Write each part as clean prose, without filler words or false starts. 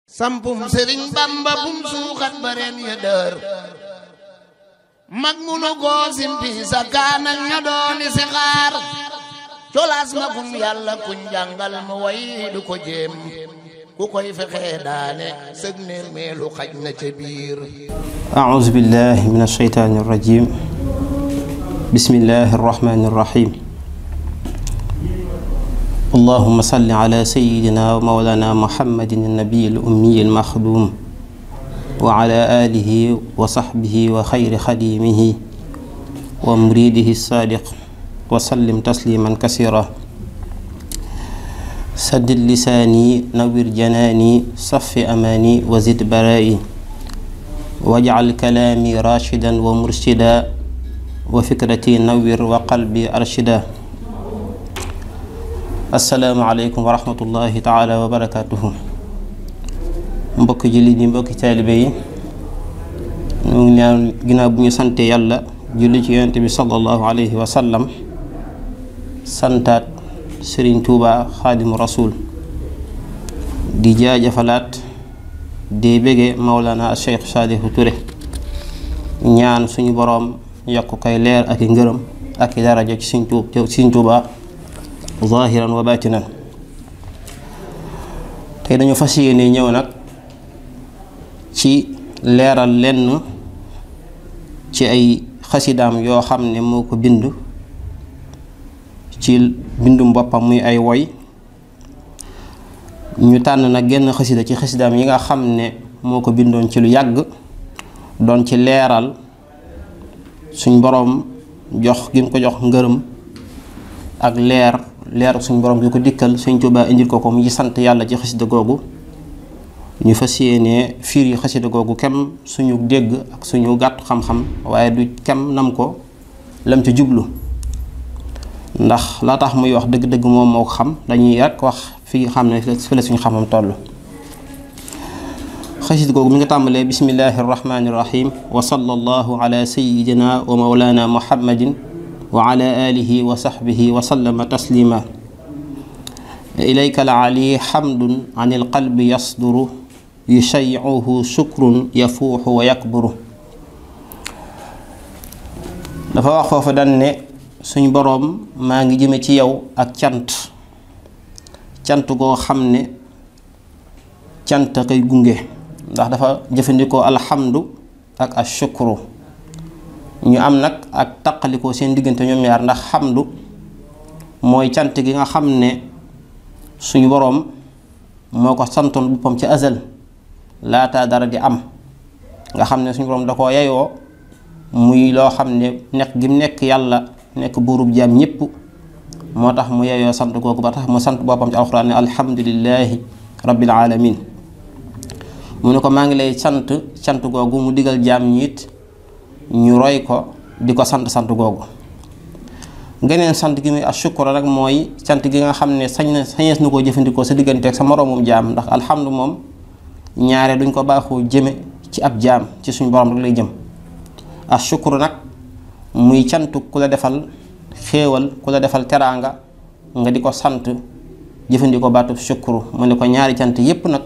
sampum Sëriñ Bamba bum suuxat ba reen ya dër mag munu goo simpi sa kaanal ña dooni si xaar colaas magum yàlla kuñ jàngal mu way du ko jéem ku koy fexe daane sëg neer meelu xaj na ca biir. a'uuzu billahi min ash-shaytaani rajiim bismillahi rahmaani rahiim. allahumma salli ala sayyidina wa mawlana muhammadin an-nabiyil ummiyil maxduum wa ala alihi wa sahbihi wa xayri xadimihi wa muridihi saadiq wa sallim tasliman kasira. saddid lisaani nawwir janaani saffi amaani wa zid baraa'i waj'al kalaami rashidan wa murshida wa fikrati nawwir wa qalbi arshida. assalaamu aleykum wa rahmatullahi taala wa barakaatuhu. mbokki jullit yi, mbokki taalibe yi, ñu ngi ñaan ginnaaw bu ñu sante yàlla julli ci yonent bi sallallahu alayhi wa sallam, santaat Sëriñ Tuuba xaadimu rasuul, di jaajëfalaat di bége Mawlana Cheikh Saalihu Ture, ñaan suñu boroom yokk koy leer ak i ngërëm ak i daraja ci Sëriñ Tuuba zahiran wa batinan. tey dañu fas yéene ñëw nag ci leeral lenn ci ay xasidaam yoo xam ne moo ko bind ci bindum boppam muy ay woy. ñu tànn nag genn xasida ci xasidaam yi nga xam ne moo ko bindoon ci lu yàgg, doon ci leeral suñ boroom jox gi mu ko jox ngërëm ak leer suñ boroom gi ko dikkal Sëriñ Tuubaa indil ko mu ci sant yàlla ci xasida googu. ñu fas yéene fiir yi xasida googu kem suñu dégg ak suñu gàtt xam-xam, waaye du kem nam ko lam ca jublu, ndax la tax muy wax dëgg-dëgg moom moo ko xam. dañuy rek wax fi xam ne fi la suñu xamam toll. xasida googu mi nga tàmbalee bismillahi rahmaani rahim wa sallallahu ala sayyidina wa mawlana muhammadin wa ala alihi wa sahbihi wa sallama taslima. ilayka al-ali hamdun an al-qalbi yasduru yushayyi'uhu shukrun yafuuxu wa yakburu. dafa wax foofu dan ne suñ boroom maa ngi jëme ci yow ak cant goo xam ne cant kay gunge, ndax dafa jëfandikoo alhamdu ak ashukru. ñu am nag ak taqalikoo seen diggante ñoom ñaar, ndax xamdu mooy cant gi nga xam ne suñu boroom moo ko santoon boppam ci azal laata dara di am, nga xam ne suñu boroom da koo yeyoo, muy loo xam ne nekk gi mu nekk yàlla nekk buurub jaam ñépp, moo tax mu yeyoo sant googu, ba tax mu sant boppam ci alxuraan ne alhamdulillahi rabbil alamin. mu ne ko maa ngi lay cant googu mu digal jaam ñiit ñu roy ko di ko sant googu. geneen sant gi muy ashukra nag mooy sant gi nga xam ne sañees na koo jëfandikoo sa diggante ak sa moroomum jaam, ndax alhamdu moom ñaare duñ ko baaxoo jëme ci ab jaam, ci suñ borom rek lay jëm. ashukru nag muy cant ku la defal xéewal, ku la defal teraanga, nga di ko sant jëfandikoo baatub shukru. mu ne ko ñaari cant yépp nag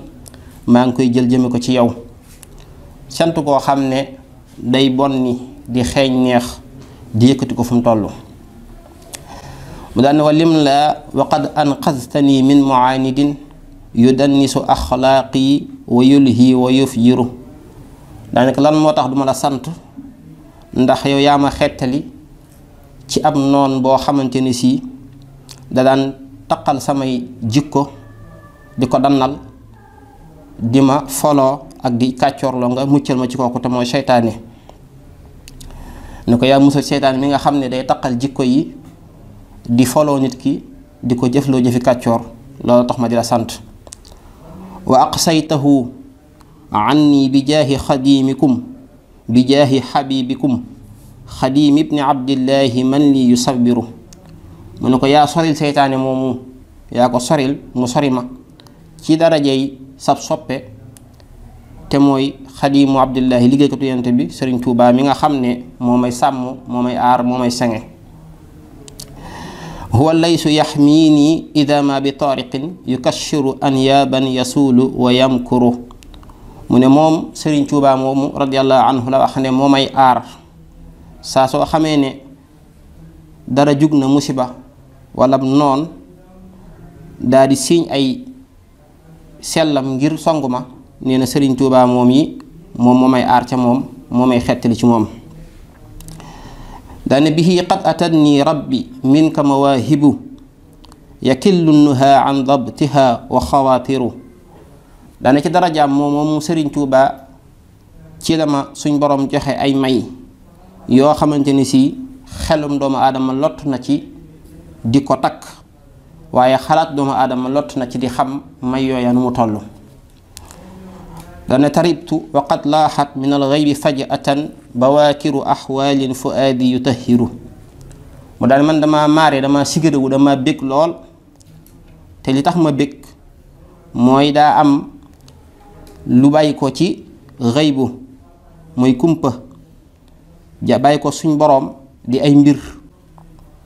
maa ngi koy jël jëme ko ci yow. cant koo xam ne day bonni di xeeñ neex di yëkkati ko fu mu toll. mu daan ne wa lim la wa qad anqadtani min muaanidin yudannisu axlaaqi wa yulhi wa yufjiru. daanaka lan moo tax duma la sant, ndax yow yaa ma xettali ci ab noon boo xamante ni sii da daan taqal samay jikko di ko dannal, di ma foloo ak di kàccoorloo. nga muccal ma ci kooku te mooy seytaane. ne ko yaa musal seytaane mi nga xam ne day taqal jikko yi di foloo nit ki di ko jëfloo jëfi kàccoor. loolu tax ma di la sant. wa aqsaytahu anni bi jaahi xadimikum bi jaahi xabibikum xadim ibni abdillahi man li yusabiru. mu ne ko yaa soril seytaane moomu, yaa ko soril mu sori ma ci darajey sab soppe te mooy xadimu abdillahi liggéeykatu yonent bi Sëriñ Tuubaa mi nga xam ne moo may sàmm, moo may aar, moo may sange. huwa laysu yaxmiini ida ma bi taariqin yukashiru anyaaban yasuulu wa yamkuru. mu ne moom Sëriñ Tuubaa moomu radiyallahu anhu la wax ne moo may aar saa soo xamee ne dara jug na musiba wala noon daa di siiñ ay sellam ngir song ma nee na Sëriñ Tuubaa moom moo may aar ca moom moo may xettali ci moom. daane bihi qad atanni rabbi minka mawaahibu yakillu nuha an dabtiha wa xawaatiru. daane ci darajaam moom Sëriñ Tuubaa ci la ma suñ borom joxe ay may yoo xamante ni si xelum doomu aadama lott na ci di ko takk waaye xalaat doomu aadama lott na ci di xam may yooya nu mu toll. dana taribtu wa qad laaxat min alxaybi fajatan bawaakiru axwaalin fuaadi yutahiru. mu daal man dama maare dama sigarawu dama bég lool te li tax ma bég mooy daa am lu bàyyi ko ci xaybu mooy kumpa ja bàyyi ko suñ boroom di ay mbir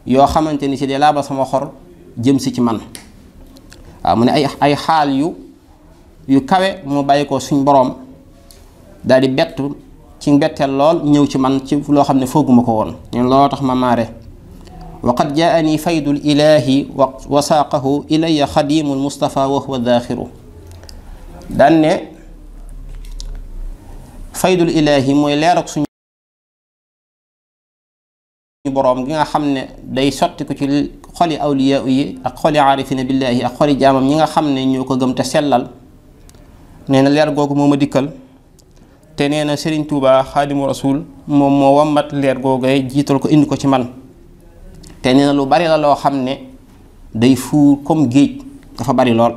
yoo xamante ni si de laa ba sama xor jëm si ci man. waaw mu ne ay xaal yu kawe moo bàyyi ko suñ boroom daal di bett ci mbetteel lool ñëw ci man ci loo xam ne fooguma ko woon ñun looloo tax ma maare. wa qad jaani faydul ilaahi wa saaqahu ilayya xadimul Mustafa wa huwa daaxiru. daan ne faydul ilaahi mooy leer ak suñu boroom gi nga xam ne day sotti ko ci xoli awliyaa yi ak xoli aarifina billaahi ak xoli jaamam ñi nga xam ne ñoo ko gëm te sellal. nee na leer googu moo ma dikkal te nee na Sëriñ Tuubaa Xaadimu Rasuul moom moo wammat leer googee jiital ko indi ko ci man. te nee na lu bari la loo xam ne day fuur comme géej dafa bari lool.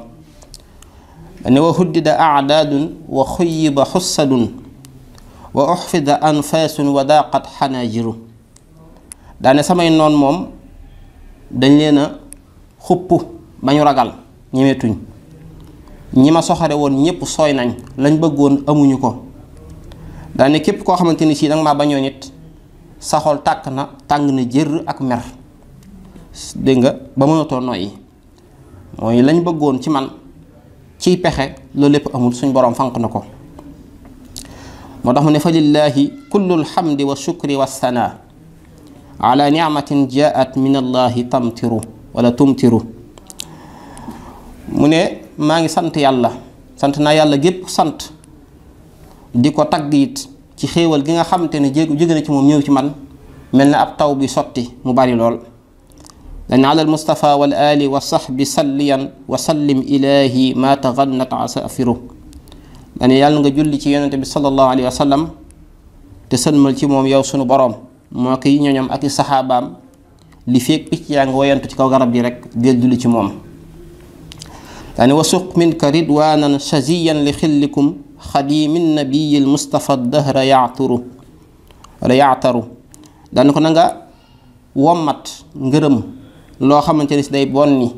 ne wa huddida aadaadun wa xuyiba xussadun wa uxfida anfaasun wa daaqat xanaajiru. daane samay noon moom dañ leen a xupp ba ñu ragal ñemetuñ ñi ma soxare woon ñépp sooy nañ lañ bëggoon amuñu ko. daane képp koo xamante ni sii danga maa bañoo nit sa xol tàng na jër ak mer dégg nga ba mënatoo noyyi mooy lañ bëggoon ci man ciy pexe loolu lépp amul suñ boroom fanq na ko. moo tax mu ne fa lillaahi kullul xamdi wa shukri wa sanaa ala nicmatin jaat min allahi tumtiru. mu ne maa ngi sant yàlla sant naa yàlla gépp sant di ko tagg it ci xéewal gi nga xamante ne jóge na ci moom ñëw ci man mel na ab taw bi sotti mu bari lool. dañ ala al mustafa wal ali wa sahbi salliyan wa sallim ilahi ma taxannat asafiru. dane yàlla nga julli ci yonente bi sallallahu alayhi wa sallam te sëlmal ci moom yow sunu boroom moo koy ñoñam ak i saxaabaam li feeg picc yaa ngi woyantu ci kaw garab gi rek del julli ci moom. daane wasuq minka ridwanan shaziyan li xillikum xadimin nabiyil mustafa dahra yaataru daane ko na nga wommat ngërëm loo xamante ni si day bonni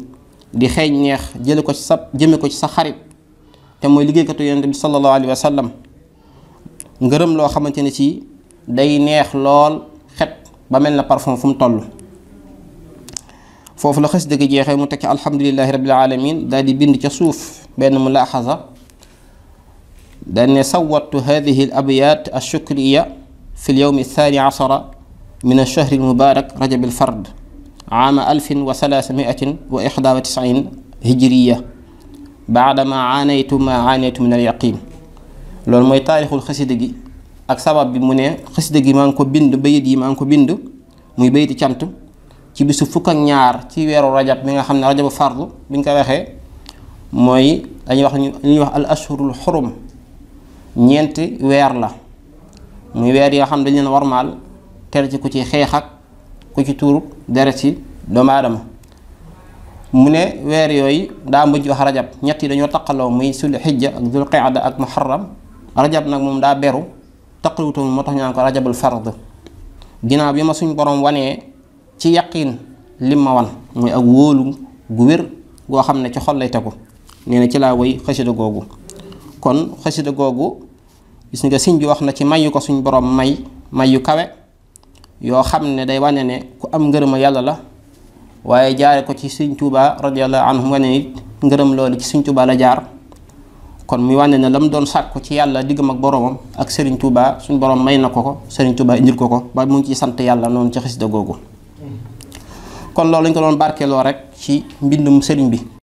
di xeeñ neex jëme ko ci sa xarit te mooy liggéeykatu yonent bi sallallahu alayhi wa sallam ngërëm loo xamante ni si day neex lool xet ba mel na parfum fu mu toll. foofu la xasida gi jeexee mu tekki alhamdulillahi rabbil alamin daal di bind ca suuf benn mulaaxasa daal ne sawattu hadihi al abyat ashukriya fi l yowmi athani ashara min alchahri almubarak rajab alfard aama 1391 hijriya baadama aanaytu ma aanaytu min alyaqin. loolu mooy taarixul xasida gi ak sabab bi mu ne xasida gi maa ngi ko bind bayit yi maa ngi ko bind muy bayiti cant ci bisu fukk ak ñaar ci weeru rajab bi nga xam ne rajabu fardu bi ñu ko waxee mooy dañuy wax li ñuy wax al ashhurul xurum ñeenti weer la muy weer yi nga xam ne dañ leen warmaal tere ci ku ci xeex ak ku ci tuur deret ci doomu aadama. mu ne weer yooyu daa mujj wax rajab ñett yi dañoo taqaloo muy sul xijja ak dul qaada ak muharram. rajab nag moom daa beru taqaluutam moo tax ñu naan ko rajabul fard. ginnaaw bi ma suñ borom wanee ci yaqin lim ma wan mooy ak wóolu gu wér goo xam ne ci xol lay tegu nee na ci laa woy xasida googu. kon xasida googu gis nga sëñ bi wax na ci mayu ko suñ borom may yu kawe yoo xam ne day wane ne ku am ngërëma yàlla la waaye jaare ko ci sëñ Tuubaa radiyallahu anhu wane nit ngërëm loolu ci sëñ Tuubaa la jaar kon muy wàññe ne la mu doon sàkku ci yàlla diggam ak boromam ak Serigne Touba suñ borom may na ko Serigne Touba indil ko ba mu ngi ciy sant yàlla noonu ci xasida googu kon loolu lañ ko doon barkeeloo rek ci mbindum Serigne bi